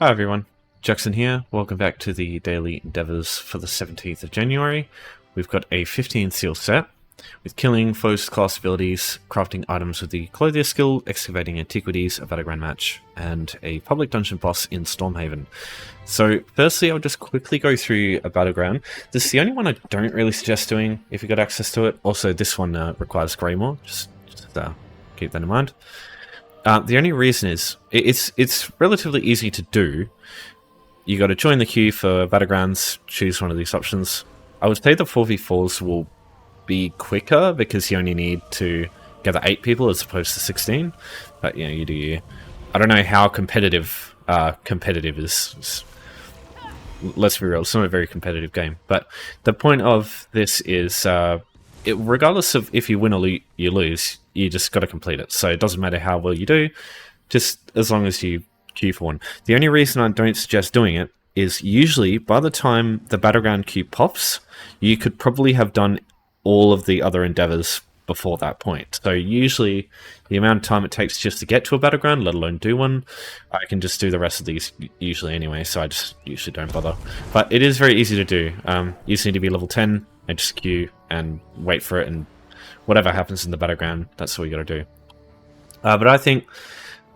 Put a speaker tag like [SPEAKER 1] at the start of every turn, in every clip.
[SPEAKER 1] Hi everyone, Jackson here. Welcome back to the daily endeavours for the 17th of January. We've got a 15 seal set with killing foes class abilities, crafting items with the Clothier skill, excavating Antiquities, a Battleground match, and a public dungeon boss in Stormhaven. So firstly, I'll just quickly go through a Battleground. This is the only one I don't really suggest doing if you've got access to it. Also, this one requires Greymoor, just keep that in mind. The only reason is it's relatively easy to do. You got to join the queue for Battlegrounds, choose one of these options. I would say the 4v4s will be quicker because you only need to gather 8 people as opposed to 16. But yeah, you do you. I don't know how competitive is. Let's be real, it's not a very competitive game. But the point of this is, regardless of if you win or you lose, you just got to complete it. So it doesn't matter how well you do, just as long as you queue for one. The only reason I don't suggest doing it is usually by the time the Battleground queue pops, you could probably have done all of the other endeavors before that point. So usually the amount of time it takes just to get to a Battleground, let alone do one, I can just do the rest of these usually anyway, so I just usually don't bother. But it is very easy to do. You just need to be level 10 and just queue and wait for it, and whatever happens in the Battleground, that's all you got to do. But I think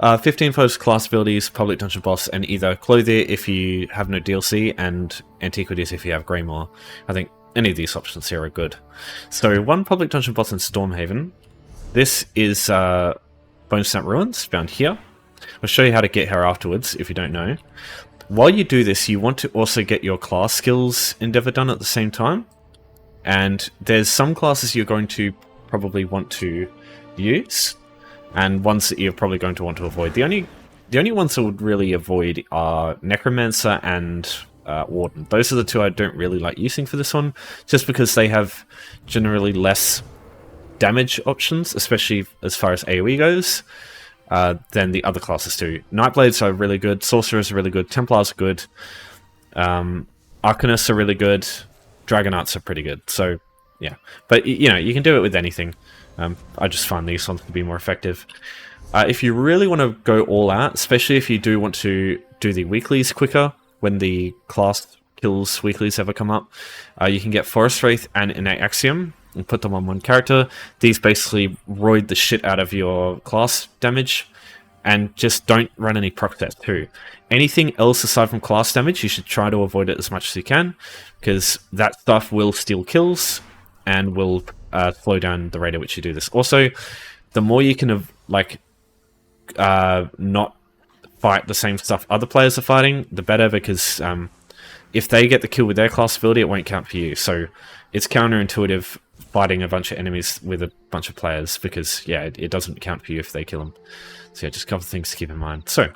[SPEAKER 1] 15 foes class abilities, public dungeon boss, and either Clothier if you have no DLC, and Antiquities if you have Greymoor. I think any of these options here are good. So one public dungeon boss in Stormhaven. This is Bonesnap Ruins, found here. I'll show you how to get here afterwards if you don't know. While you do this, you want to also get your class skills endeavor done at the same time. And there's some classes you're going to probably want to use, and ones that you're probably going to want to avoid. The only ones I would really avoid are Necromancer and Warden. Those are the two I don't really like using for this one, just because they have generally less damage options, especially as far as AoE goes, than the other classes do. Nightblades are really good, Sorcerers are really good, Templars are good, Arcanists are really good, Dragonarts are pretty good. So yeah, but you know, you can do it with anything. I just find these ones to be more effective. If you really want to go all out, especially if you do want to do the weeklies quicker, when the class kills weeklies ever come up, you can get Forest Wraith and Innate Axiom and put them on one character. These basically roid the shit out of your class damage, and just don't run any proc sets too. Anything else aside from class damage, you should try to avoid it as much as you can, because that stuff will steal kills and will slow down the rate at which you do this. Also, the more you can not fight the same stuff other players are fighting, the better, because if they get the kill with their class ability, it won't count for you. So it's counterintuitive fighting a bunch of enemies with a bunch of players, because yeah, it doesn't count for you if they kill them. So yeah, just a couple of things to keep in mind. So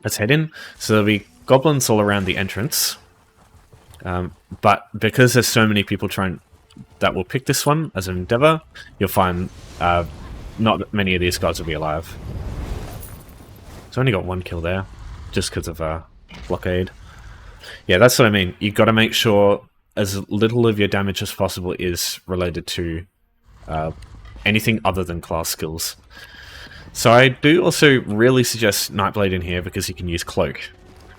[SPEAKER 1] let's head in. So there'll be goblins all around the entrance, but because there's so many people that will pick this one as an endeavor, you'll find not many of these guys will be alive. So I only got one kill there, just because of blockade. Yeah, that's what I mean. You've got to make sure as little of your damage as possible is related to anything other than class skills. So I do also really suggest Nightblade in here, because you can use Cloak.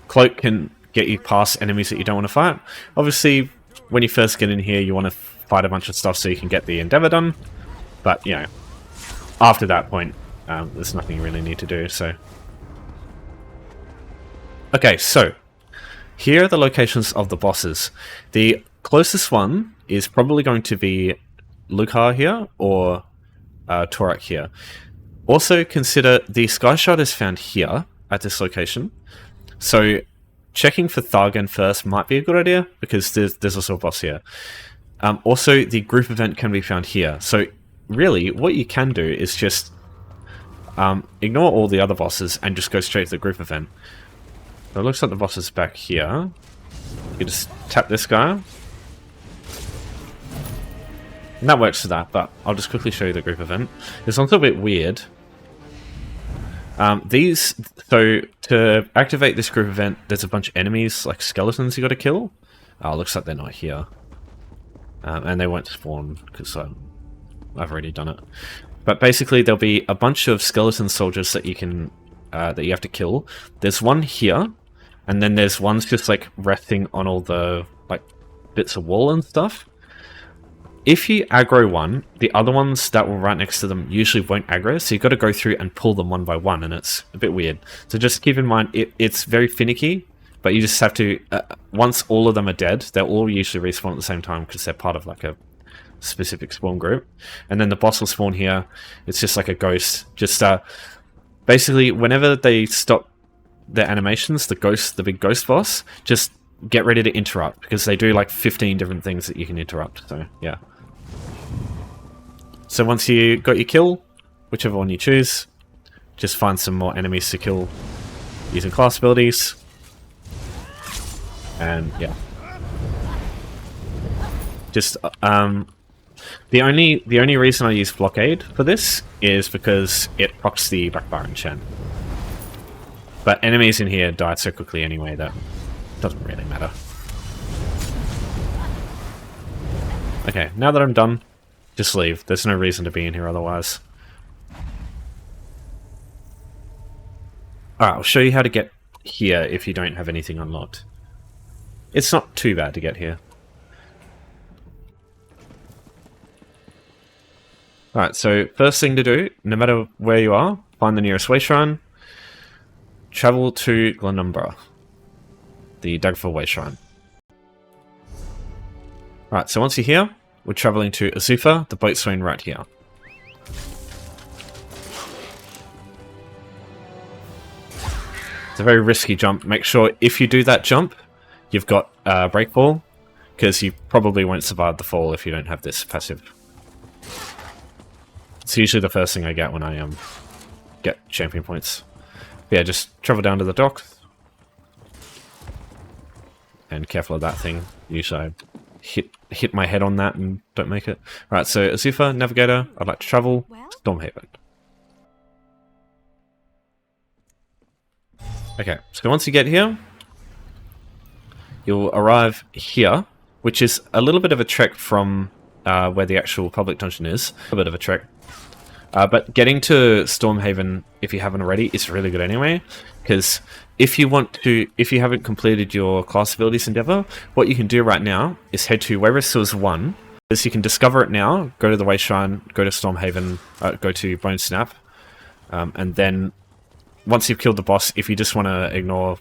[SPEAKER 1] Cloak can get you past enemies that you don't want to fight. Obviously, when you first get in here, you want to fight a bunch of stuff so you can get the endeavor done. But, you know, after that point, there's nothing you really need to do, so... Okay, so, here are the locations of the bosses. The closest one is probably going to be Lucar here, or Torak here. Also consider the Sky Shard is found here, at this location. So, checking for Thargan first might be a good idea, because there's also a boss here. Also, the group event can be found here. So, really, what you can do is just ignore all the other bosses and just go straight to the group event. So it looks like the boss is back here. You just tap this guy. And that works for that, but I'll just quickly show you the group event. This one's a bit weird. So to activate this group event, there's a bunch of enemies, like skeletons you got to kill. Oh, looks like they're not here. And they won't spawn, because I've already done it. But basically, there'll be a bunch of skeleton soldiers that you can that you have to kill. There's one here and then there's ones just like resting on all the like bits of wall and stuff. If you aggro one, the other ones that were right next to them usually won't aggro, so you've got to go through and pull them one by one, and it's a bit weird. So just keep in mind, it's very finicky, but you just have to, once all of them are dead, they'll all usually respawn at the same time because they're part of like a specific spawn group. And then the boss will spawn here. It's just like a ghost. Just basically, whenever they stop their animations, the big ghost boss, just get ready to interrupt, because they do like 15 different things that you can interrupt. So yeah. So once you got your kill, whichever one you choose, just find some more enemies to kill using class abilities. And yeah. Just the only reason I use blockade for this is because it procs the backfire enchant. But enemies in here die so quickly anyway that doesn't really matter. Okay, now that I'm done, just leave. There's no reason to be in here otherwise. Alright, I'll show you how to get here if you don't have anything unlocked. It's not too bad to get here. Alright, so first thing to do, no matter where you are, find the nearest way shrine, travel to Glenumbra, the Daggerfall Way Shrine. Right, so once you're here, we're travelling to Azufa, the boatswain right here. It's a very risky jump. Make sure if you do that jump, you've got breakfall, because you probably won't survive the fall if you don't have this passive. It's usually the first thing I get when I get champion points. But yeah, just travel down to the dock. And careful of that thing. Usually I hit my head on that and don't make it. Right, so Azufa, Navigator, I'd like to travel to Stormhaven. Okay, so once you get here, you'll arrive here, which is a little bit of a trek from where the actual public dungeon is. A bit of a trek. But getting to Stormhaven, if you haven't already, is really good anyway. Because if you haven't completed your class abilities endeavor, what you can do right now is head to Wayrest Sewers 1. Because you can discover it now, go to the Way Shrine, go to Stormhaven, go to Bonesnap, and then once you've killed the boss, if you just want to ignore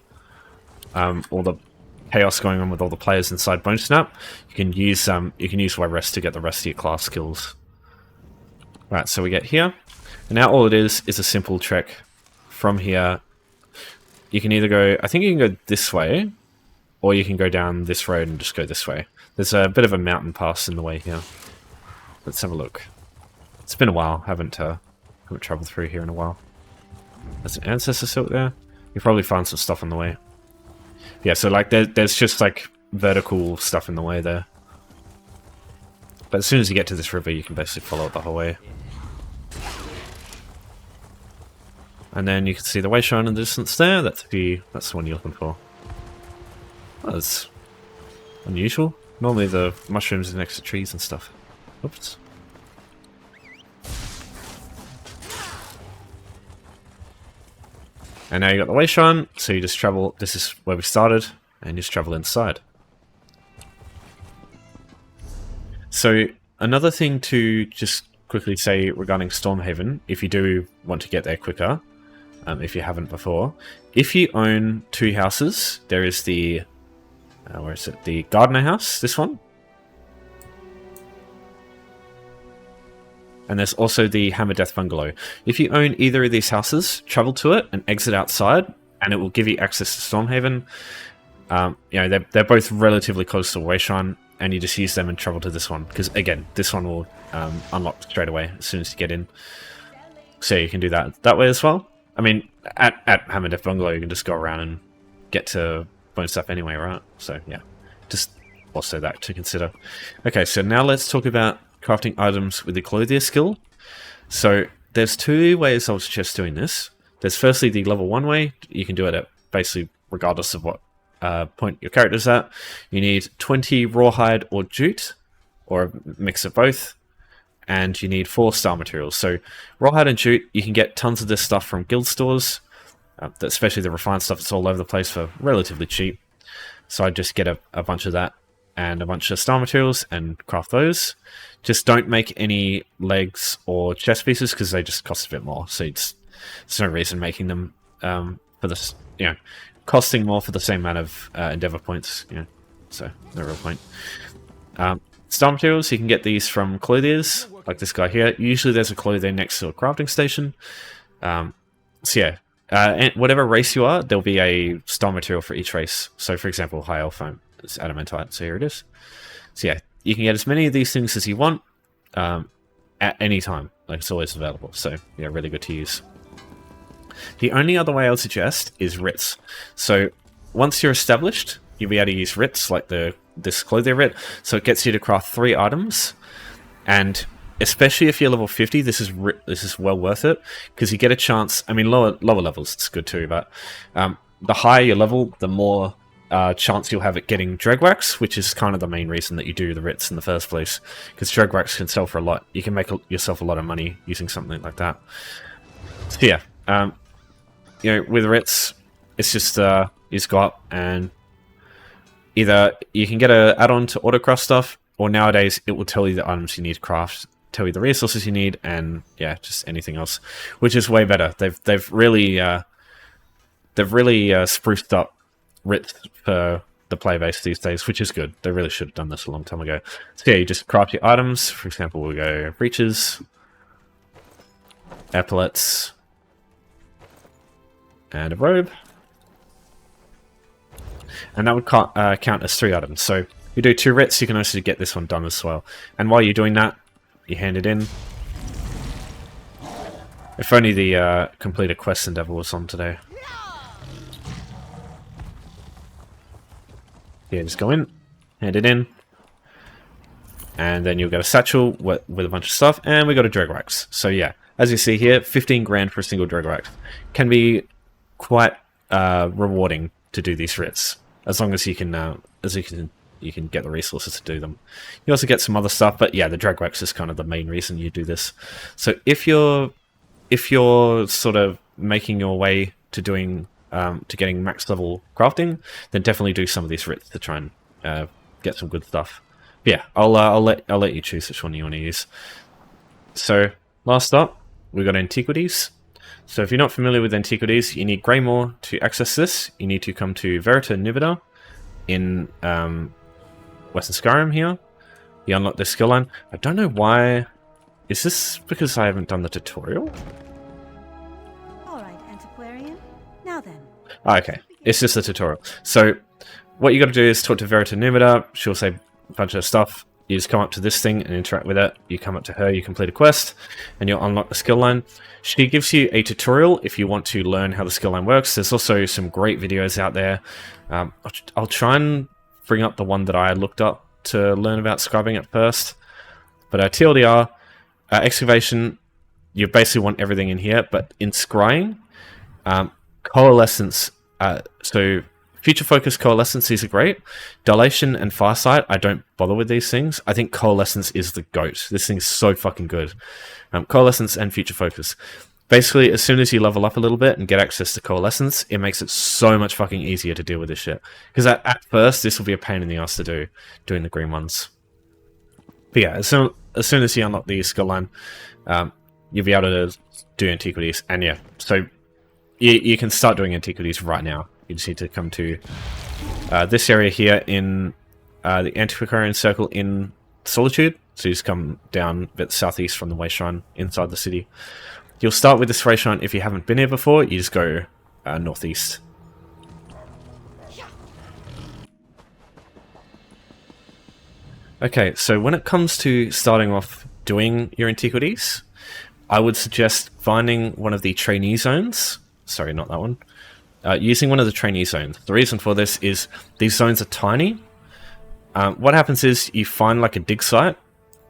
[SPEAKER 1] all the chaos going on with all the players inside Bonesnap, you can use Wayrest to get the rest of your class skills. Right, so we get here, and now all it is a simple trek from here. You can either go, I think you can go this way, or you can go down this road and just go this way. There's a bit of a mountain pass in the way here. Let's have a look. It's been a while, haven't traveled through here in a while. There's an ancestor silk there. You'll probably find some stuff on the way. Yeah, so like there's just like vertical stuff in the way there. But as soon as you get to this river, you can basically follow it the whole way. And then you can see the Way Shrine in the distance there. That's the one you're looking for. Oh, that's unusual. Normally the mushrooms are next to trees and stuff. Oops. And now you got the Way Shrine, so you just travel. This is where we started, and you just travel inside. So another thing to just quickly say regarding Stormhaven, if you do want to get there quicker, if you haven't before, if you own 2 houses, there is the where is it? The Gardener House, this one, and there's also the Hammer Death Bungalow. If you own either of these houses, travel to it and exit outside, and it will give you access to Stormhaven. You know, they're both relatively close to Way Shrine, and you just use them and travel to this one, because again, this one will unlock straight away as soon as you get in. So you can do that way as well. I mean, at Hammer Death Bungalow, you can just go around and get to Bonesnap anyway, right? So yeah, just also that to consider. Okay, so now let's talk about crafting items with the Clothier skill. So there's 2 ways I would suggest doing this. There's firstly the level 1 way. You can do it at basically regardless of what point your character's at. You need 20 rawhide or jute, or a mix of both, and you need 4 star materials. So rawhide and jute, you can get tons of this stuff from guild stores. especially the refined stuff. It's all over the place for relatively cheap. So I just get a bunch of that and a bunch of star materials and craft those. Just don't make any legs or chest pieces because they just cost a bit more. So there's no reason making them for this, costing more for the same amount of endeavor points. So no real point. Star materials, you can get these from Clothiers, like this guy here. Usually there's a Clothier next to a crafting station. And whatever race you are, there'll be a star material for each race. So for example, High Elf is Adamantite, so here it is. So yeah, you can get as many of these things as you want at any time. Like, it's always available, so yeah, really good to use. The only other way I would suggest is writs. So once you're established, you'll be able to use writs, like this Clothier writ. So it gets you to craft 3 items, and especially if you're level 50, this is well worth it, because you get a chance. I mean, lower levels, it's good too, but the higher your level, the more chance you'll have at getting Dregwax, which is kind of the main reason that you do the writs in the first place, because Dregwax can sell for a lot. You can make yourself a lot of money using something like that. So yeah, with writs, it's just you just go up and either you can get an add-on to auto-craft stuff, or nowadays it will tell you the items you need to craft, tell you the resources you need, and yeah, just anything else, which is way better. They've really spruced up writs for the player base these days, which is good. They really should have done this a long time ago. So yeah, you just craft your items. For example, we'll go breeches, epaulets, and a robe. And that would count as 3 items. So if you do 2 writs, you can also get this one done as well. And while you're doing that, you hand it in. If only the complete a quest endeavor was on today. Yeah, just go in, hand it in, and then you'll get a satchel with a bunch of stuff, and we got a Dregwax. So yeah, as you see here, 15 grand for a single Dregwax. Can be quite rewarding to do these writs, as long as you can get the resources to do them. You also get some other stuff, but yeah, the Dregwax is kind of the main reason you do this. So if you're sort of making your way to doing to getting max level crafting, then definitely do some of these writs to try and get some good stuff. But yeah, I'll let you choose which one you want to use. So last up, we've got Antiquities. So if you're not familiar with Antiquities, you need Greymoor to access this. You need to come to Verita Nivida in Western Skyrim here. You unlock this skill line. I don't know why. Is this because I haven't done the tutorial?
[SPEAKER 2] Alright, Antiquarian. Now then.
[SPEAKER 1] Oh, okay. It's just a tutorial. So what you got to do is talk to Verita Nivida. She'll say a bunch of stuff. You just come up to this thing and interact with it. You come up to her, you complete a quest, and you'll unlock the skill line. She gives you a tutorial if you want to learn how the skill line works. There's also some great videos out there. I'll try and bring up the one that I looked up to learn about scribing at first. But TLDR, excavation, you basically want everything in here, but in scrying, coalescence, so future focus, coalescence, these are great. Dilation and farsight, I don't bother with these things. I think coalescence is the GOAT. This thing's so fucking good. Coalescence and future focus. Basically, as soon as you level up a little bit and get access to coalescence, it makes it so much fucking easier to deal with this shit. Because at first, this will be a pain in the ass to do, doing the green ones. But yeah, as soon as you unlock the skill line, you'll be able to do Antiquities. And yeah, so you can start doing Antiquities right now. You just need to come to this area here in the Antiquarian Circle in Solitude. So you just come down a bit southeast from the Way Shrine inside the city. You'll start with this Way Shrine if you haven't been here before. You just go northeast. Okay, so when it comes to starting off doing your Antiquities, I would suggest finding one of the trainee zones. Sorry, not that one. Using one of the trainee zones. The reason for this is these zones are tiny. What happens is you find like a dig site,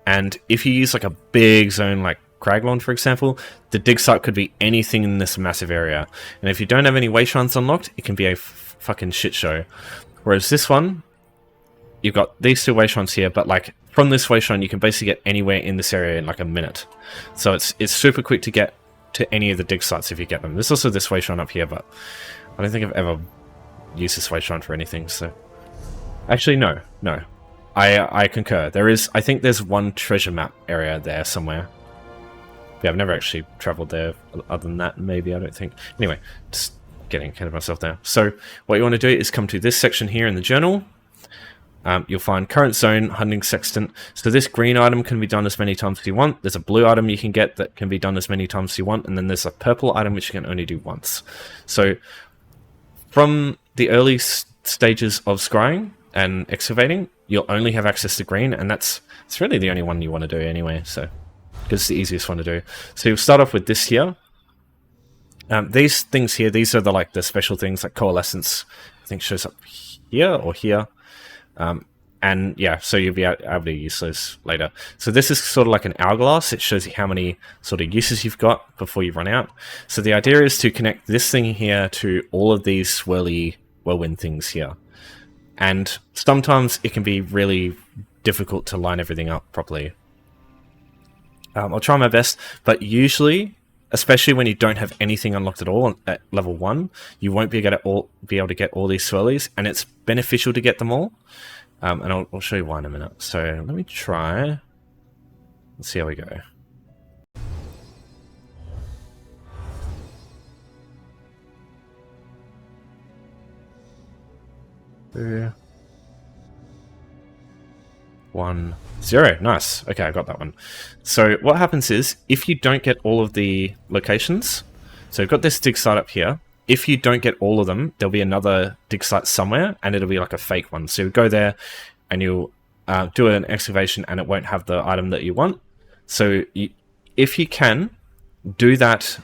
[SPEAKER 1] and if you use like a big zone like Craglorn, for example, the dig site could be anything in this massive area. And if you don't have any way shrines unlocked, it can be a fucking shit show. Whereas this one, you've got these 2 way shrines here, but like from this way shrine, you can basically get anywhere in this area in like a minute. So it's super quick to get to any of the dig sites if you get them. There's also this way shrine up here, but I don't think I've ever used this way shrine for anything, so... Actually, no. I concur. I think there's one treasure map area there somewhere. Yeah, I've never actually travelled there other than that, maybe, I don't think. Anyway, just getting ahead of myself there. So, what you want to do is come to this section here in the journal. You'll find current zone, hunting sextant. So this green item can be done as many times as you want. There's a blue item you can get that can be done as many times as you want. And then there's a purple item which you can only do once. So from the early stages of scrying and excavating, you'll only have access to green. And it's really the only one you want to do anyway. So because it's the easiest one to do. So you'll start off with this here. These things here, these are the special things like coalescence. I think shows up here or here. And yeah, so you'll be able to use those later. So this is sort of like an hourglass. It shows you how many sort of uses you've got before you run out. So the idea is to connect this thing here to all of these swirly whirlwind things here. And sometimes it can be really difficult to line everything up properly. I'll try my best, but usually, especially when you don't have anything unlocked at all at level 1, you won't be able to get all these swirlies, and it's beneficial to get them all. And I'll show you why in a minute. So let me try. Let's see how we go. Two, 1, 0. Nice. Okay, I got that one. So what happens is, if you don't get all of the locations, so we've got this dig site up here. If you don't get all of them, there'll be another dig site somewhere, and it'll be like a fake one. So you go there, and you'll do an excavation, and it won't have the item that you want. So if you can, do that.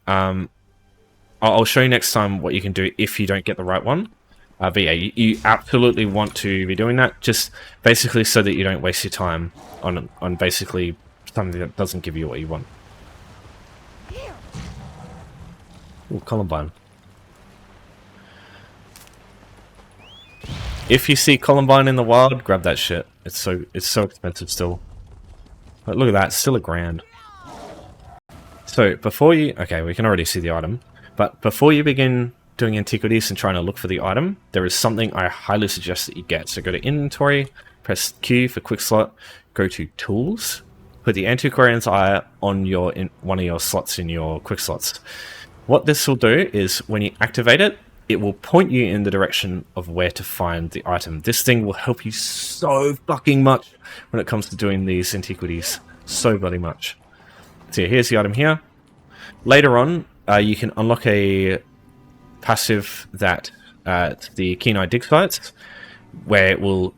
[SPEAKER 1] I'll show you next time what you can do if you don't get the right one. But yeah, you absolutely want to be doing that, just basically so that you don't waste your time on basically something that doesn't give you what you want. Ooh, Columbine. If you see Columbine in the wild, grab that shit. It's so expensive still. But look at that, it's still $1,000. So before you... Okay, we can already see the item. But before you begin doing Antiquities and trying to look for the item, there is something I highly suggest that you get. So go to Inventory, press Q for Quick Slot, go to Tools, put the Antiquarian's Eye on one of your slots in your Quick Slots. What this will do is, when you activate it, it will point you in the direction of where to find the item. This thing will help you so fucking much when it comes to doing these Antiquities. So bloody much. So yeah, here's the item here. Later on, you can unlock a passive that the Keen Eye dig sites, where it will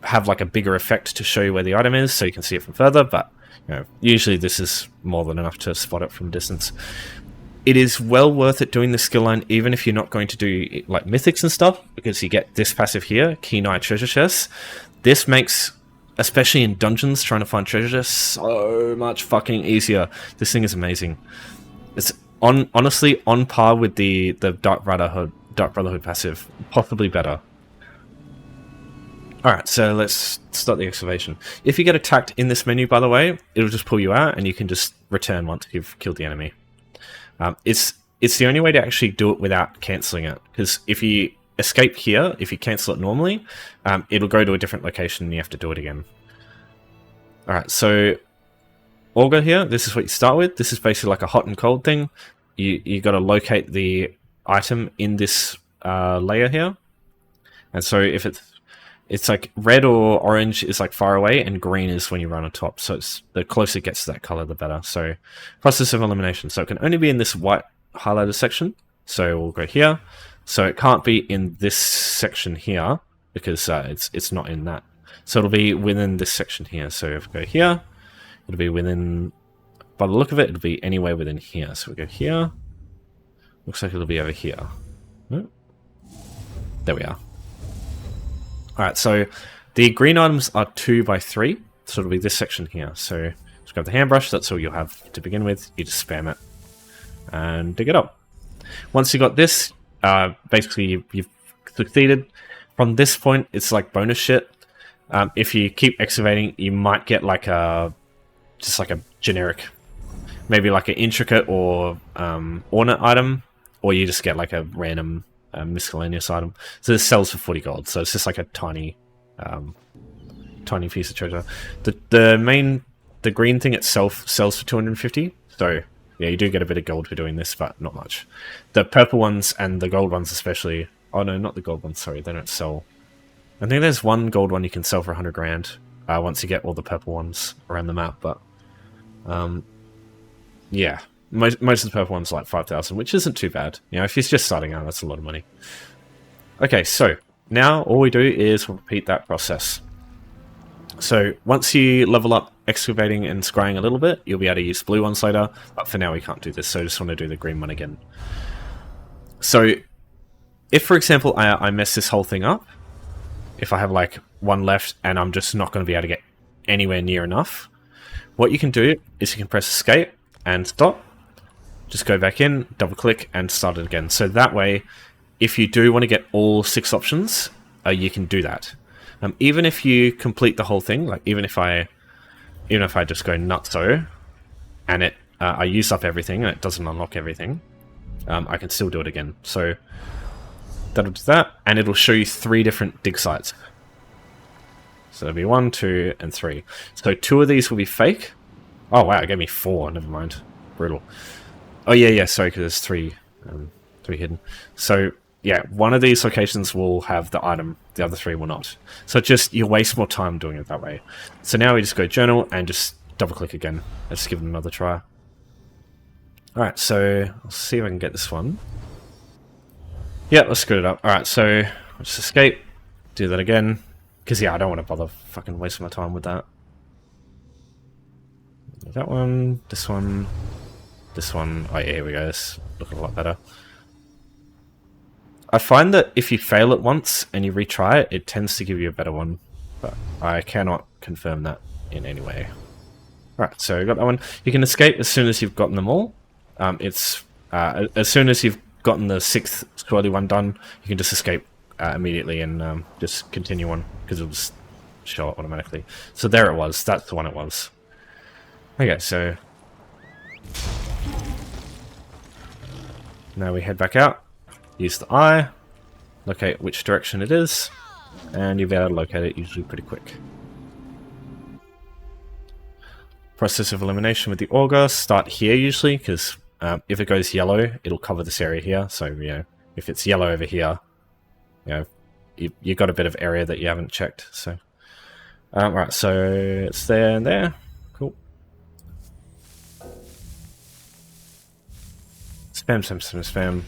[SPEAKER 1] have like a bigger effect to show you where the item is, so you can see it from further, but usually this is more than enough to spot it from distance. It is well worth it doing the skill line, even if you're not going to do like mythics and stuff, because you get this passive here, Keen Eye treasure chests. This makes, especially in dungeons, trying to find treasure chests so much fucking easier. This thing is amazing. It's honestly on par with the Dark Brotherhood passive, possibly better. Alright, so let's start the excavation. If you get attacked in this menu, by the way, it'll just pull you out, and you can just return once you've killed the enemy. It's the only way to actually do it without cancelling it, because if you escape here, if you cancel it normally, it'll go to a different location and you have to do it again. Alright, so Auger here, this is what you start with. This is basically like a hot and cold thing. You got to locate the item in this layer here, and so if it's like red or orange is like far away, and green is when you run on top. So the closer it gets to that color, the better. So process of elimination. So it can only be in this white highlighted section. So we'll go here. So it can't be in this section here because it's not in that. So it'll be within this section here. So if we go here, it'll be within, by the look of it, it'll be anywhere within here. So we go here. Looks like it'll be over here. Oh. There we are. Alright, so the green items are 2 by 3, so it'll be this section here. So just grab the hand brush, that's all you'll have to begin with. You just spam it and dig it up. Once you got this, basically you've succeeded. From this point, it's like bonus shit. If you keep excavating, you might get like just like a generic maybe like an intricate or ornate item, or you just get like a random miscellaneous item. So this sells for 40 gold, so it's just like a tiny piece of treasure. The green thing itself sells for 250, so yeah, you do get a bit of gold for doing this, but not much. The purple ones and the gold ones especially... Oh no, not the gold ones, sorry, they don't sell. I think there's one gold one you can sell for 100 grand once you get all the purple ones around the map, but... yeah, most of the purple ones are like 5,000, which isn't too bad. You know, if you're just starting out, that's a lot of money. Okay, so now all we do is repeat that process. So once you level up excavating and scrying a little bit, you'll be able to use blue ones later, but for now we can't do this, so I just want to do the green one again. So if, for example, I mess this whole thing up, if I have like one left and I'm just not going to be able to get anywhere near enough, what you can do is you can press escape and stop, just go back in, double click and start it again. So that way, if you do want to get all 6 options, you can do that. Even if you complete the whole thing, like even if I just go nutso and I use up everything and it doesn't unlock everything, I can still do it again. So that'll do that, and it'll show you 3 different dig sites. So there'll be 1, 2, and 3. So 2 of these will be fake. Oh wow, it gave me 4. Never mind. Brutal. Oh yeah, sorry, because there's 3 hidden. So yeah, 1 of these locations will have the item, the other 3 will not. So just, you waste more time doing it that way. So now we just go journal and just double click again. Let's give it another try. Alright, so let's see if I can get this one. Yeah, let's screw it up. Alright, so let's just escape, do that again. Because yeah, I don't want to bother fucking wasting my time with that. That one, this one, this one. Oh yeah, here we go. It's looking a lot better. I find that if you fail it once and you retry it, it tends to give you a better one. But I cannot confirm that in any way. Alright, so I got that one. You can escape as soon as you've gotten them all. As soon as you've gotten the 6th swirly one done, you can just escape immediately and just continue on, because it'll just show it automatically. So there it was. That's the one it was. Okay, so now we head back out. Use the eye, locate which direction it is, and you'll be able to locate it usually pretty quick. Process of elimination with the auger. Start here usually, because if it goes yellow, it'll cover this area here. So, you know, if it's yellow over here, you know, you've got a bit of area that you haven't checked. So, right, so it's there and there. Cool. Spam.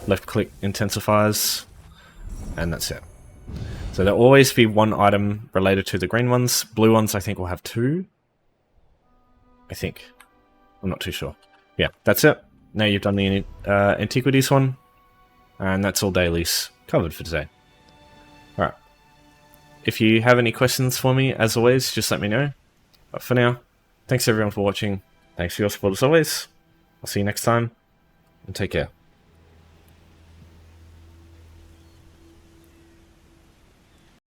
[SPEAKER 1] Left click intensifies, and that's it. So there'll always be 1 item related to the green ones. Blue ones I think will have 2. I think. I'm not too sure. Yeah, that's it. Now you've done the Antiquities one, and that's all dailies covered for today. Alright. If you have any questions for me, as always, just let me know. But for now, thanks everyone for watching. Thanks for your support as always. I'll see you next time, and take care.